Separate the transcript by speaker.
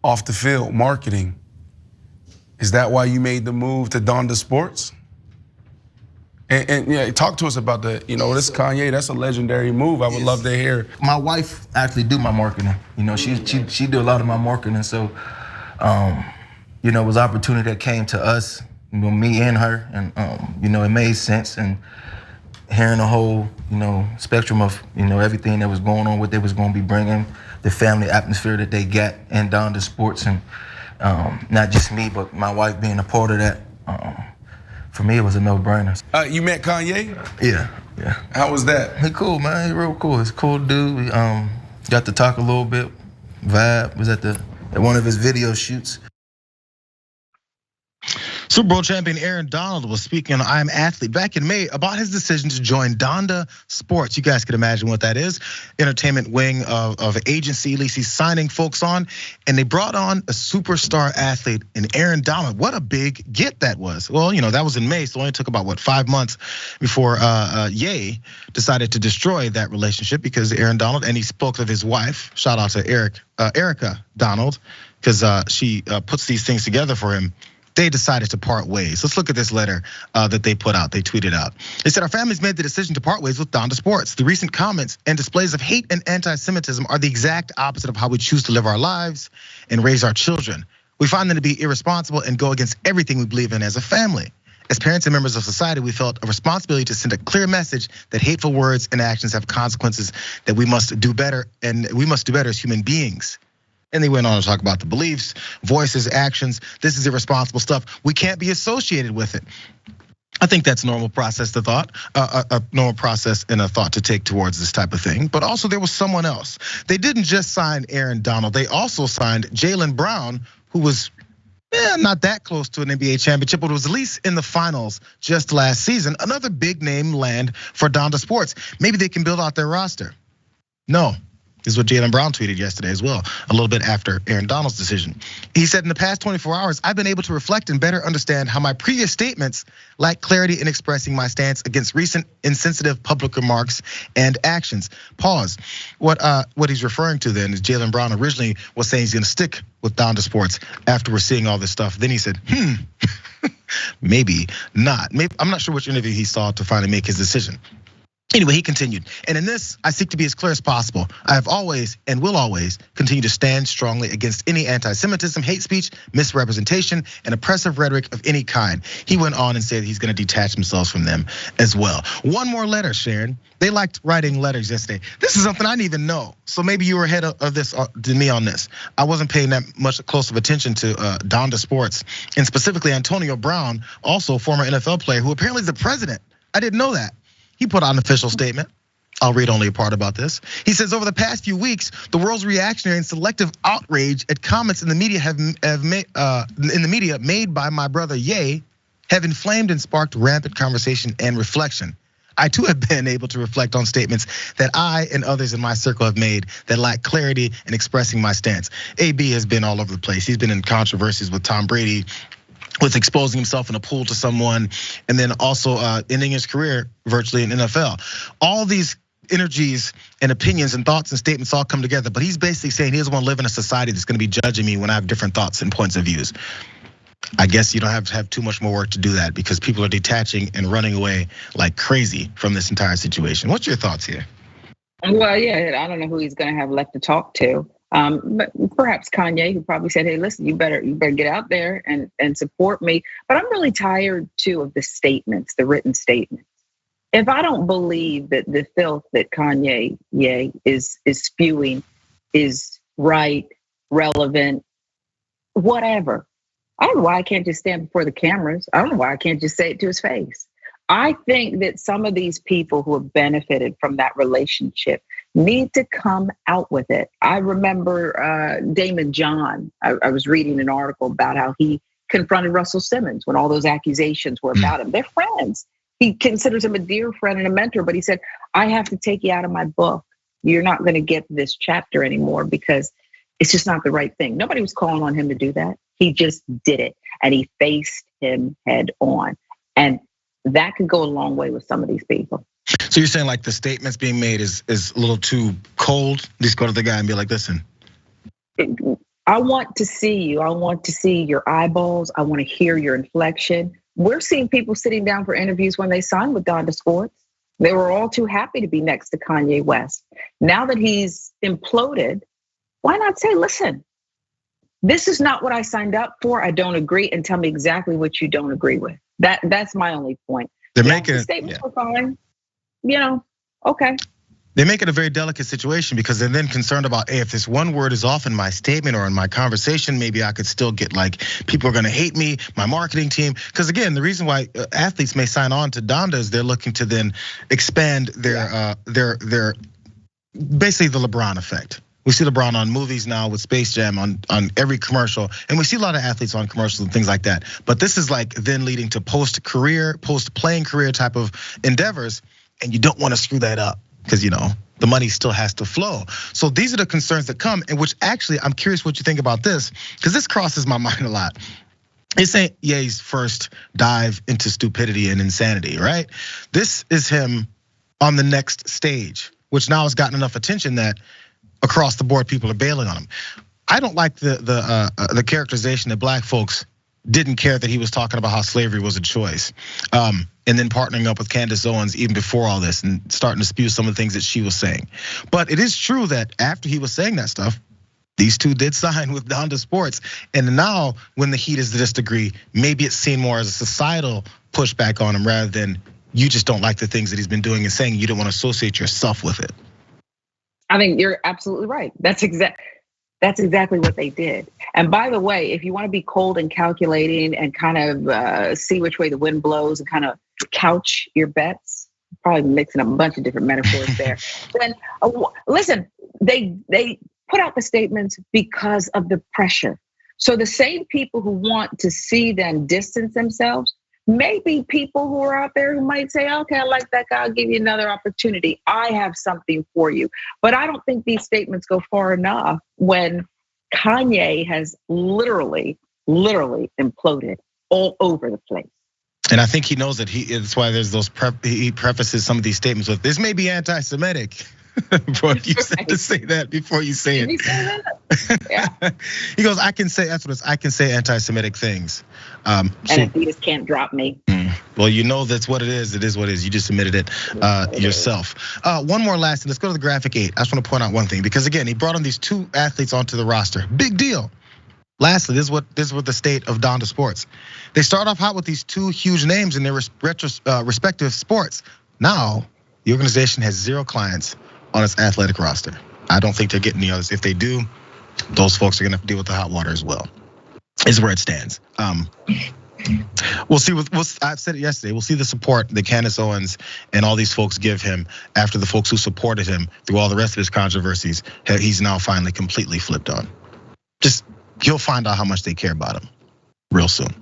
Speaker 1: off the field, marketing. Is that why you made the move to Donda Sports? And yeah, talk to us about the, this Kanye, that's a legendary move. I would love to hear.
Speaker 2: My wife actually do my marketing. She do a lot of my marketing. So, it was an opportunity that came to us, me and her, and it made sense. And hearing the whole, spectrum of, everything that was going on, what they was going to be bringing, the family atmosphere that they got in Donda Sports, and not just me, but my wife being a part of that. For me, it was a no-brainer.
Speaker 1: You met Kanye?
Speaker 2: Yeah.
Speaker 1: How was that?
Speaker 2: He cool, man. He real cool. He's a cool dude. We got to talk a little bit. Vibe was at one of his video shoots.
Speaker 3: Super Bowl champion Aaron Donald was speaking on I'm Athlete back in May about his decision to join Donda Sports. You guys can imagine what that is. Entertainment wing of agency, at least he's signing folks on. And they brought on a superstar athlete in Aaron Donald. What a big get that was. Well, that was in May, so it only took about 5 months before Ye decided to destroy that relationship, because Aaron Donald, and he spoke of his wife, shout out to Erica Donald, because she puts these things together for him. They decided to part ways. Let's look at this letter that they put out, they tweeted out. They said, our families made the decision to part ways with Donda Sports. The recent comments and displays of hate and anti-Semitism are the exact opposite of how we choose to live our lives and raise our children. We find them to be irresponsible and go against everything we believe in as a family. As parents and members of society, we felt a responsibility to send a clear message that hateful words and actions have consequences, that we must do better, and we must do better as human beings. And they went on to talk about the beliefs, voices, actions. This is irresponsible stuff. We can't be associated with it. I think that's a normal process to thought, a normal process and a thought to take towards this type of thing. But also there was someone else. They didn't just sign Aaron Donald. They also signed Jaylen Brown, who was not that close to an NBA championship, but was at least in the finals just last season. Another big name land for Donda Sports. Maybe they can build out their roster. No. Is what Jaylen Brown tweeted yesterday as well, a little bit after Aaron Donald's decision. He said, in the past 24 hours, I've been able to reflect and better understand how my previous statements lack clarity in expressing my stance against recent insensitive public remarks and actions. Pause. What he's referring to then is Jaylen Brown originally was saying he's gonna stick with Donda Sports after we're seeing all this stuff. Then he said, maybe not. Maybe, I'm not sure which interview he saw to finally make his decision. Anyway, he continued, and in this, I seek to be as clear as possible. I have always and will always continue to stand strongly against any anti-Semitism, hate speech, misrepresentation, and oppressive rhetoric of any kind. He went on and said he's gonna detach himself from them as well. One more letter, Sharon. They liked writing letters yesterday. This is something I didn't even know. So maybe you were ahead of this than me on this. I wasn't paying that much close of attention to Donda Sports, and specifically Antonio Brown, also former NFL player who apparently is the president. I didn't know that. He put out an official statement. I'll read only a part about this. He says, over the past few weeks, the world's reactionary and selective outrage at comments in the media made by my brother Ye have inflamed and sparked rampant conversation and reflection. I too have been able to reflect on statements that I and others in my circle have made that lack clarity in expressing my stance. AB has been all over the place. He's been in controversies with Tom Brady, with exposing himself in a pool to someone, and then also ending his career virtually in NFL. All these energies and opinions and thoughts and statements all come together, but he's basically saying he doesn't want to live in a society that's gonna be judging me when I have different thoughts and points of views. I guess you don't have to have too much more work to do that, because people are detaching and running away like crazy from this entire situation. What's your thoughts here?
Speaker 4: Well, yeah, I don't know who he's gonna have left to talk to. But perhaps Kanye, who probably said, hey, listen, you better get out there and support me. But I'm really tired too of the statements, the written statements. If I don't believe that the filth that Kanye is spewing is right, relevant, whatever, I don't know why I can't just stand before the cameras. I don't know why I can't just say it to his face. I think that some of these people who have benefited from that relationship need to come out with it. I remember Damon John. I was reading an article about how he confronted Russell Simmons when all those accusations were about him. They're friends. He considers him a dear friend and a mentor, but he said, I have to take you out of my book. You're not gonna get this chapter anymore because it's just not the right thing. Nobody was calling on him to do that. He just did it, and he faced him head on. And that could go a long way with some of these people.
Speaker 3: So you're saying like the statements being made is a little too cold? Just go to the guy and be like, listen.
Speaker 4: I want to see you. I want to see your eyeballs. I want to hear your inflection. We're seeing people sitting down for interviews when they signed with Donda Sports. They were all too happy to be next to Kanye West. Now that he's imploded, why not say, listen, this is not what I signed up for. I don't agree, and tell me exactly what you don't agree with. That's my only point.
Speaker 3: They're making
Speaker 4: the statements were fine. Okay.
Speaker 3: They make it a very delicate situation because they're then concerned about, hey, if this one word is off in my statement or in my conversation, maybe I could still get like, people are gonna hate me, my marketing team. Because again, the reason why athletes may sign on to Donda is they're looking to then expand their basically the LeBron effect. We see LeBron on movies now with Space Jam on every commercial, and we see a lot of athletes on commercials and things like that. But this is like then leading to post-playing career type of endeavors, and you don't want to screw that up because the money still has to flow. So these are the concerns that come, and which actually I'm curious what you think about this, because this crosses my mind a lot. It's ain't Ye's first dive into stupidity and insanity, right? This is him on the next stage, which now has gotten enough attention that across the board, people are bailing on him. I don't like the characterization that black folks didn't care that he was talking about how slavery was a choice, and then partnering up with Candace Owens even before all this and starting to spew some of the things that she was saying. But it is true that after he was saying that stuff, these two did sign with Donda Sports, and now when the heat is to this degree, maybe it's seen more as a societal pushback on him rather than you just don't like the things that he's been doing and saying you don't want to associate yourself with it.
Speaker 4: I think you're absolutely right. That's exactly what they did. And by the way, if you want to be cold and calculating and kind of see which way the wind blows and kind of couch your bets, probably mixing up a bunch of different metaphors there. Then listen, they put out the statements because of the pressure. So the same people who want to see them distance themselves, maybe people who are out there who might say, okay, I like that guy, I'll give you another opportunity. I have something for you. But I don't think these statements go far enough when Kanye has literally imploded all over the place.
Speaker 3: And I think he knows that it's why there's he prefaces some of these statements with, this may be anti-Semitic. Bro, you said to say that before you say it.
Speaker 4: Did he say that? Yeah.
Speaker 3: He goes, I can say anti-Semitic things.
Speaker 4: And Adidas can't drop me.
Speaker 3: Well, that's what it is. It is what it is. You just admitted it yourself. One more last thing. Let's go to the graphic 8. I just want to point out one thing because again, he brought on these two athletes onto the roster. Big deal. Lastly, this is what the state of Donda Sports. They start off hot with these two huge names in their respective sports. Now, the organization has 0 clients on its athletic roster. I don't think they're getting the others. If they do, those folks are gonna have to deal with the hot water as well. Is where it stands. We'll see. I've said it yesterday. We'll see the support that Candace Owens and all these folks give him after the folks who supported him through all the rest of his controversies, he's now finally completely flipped on. You'll find out how much they care about him real soon.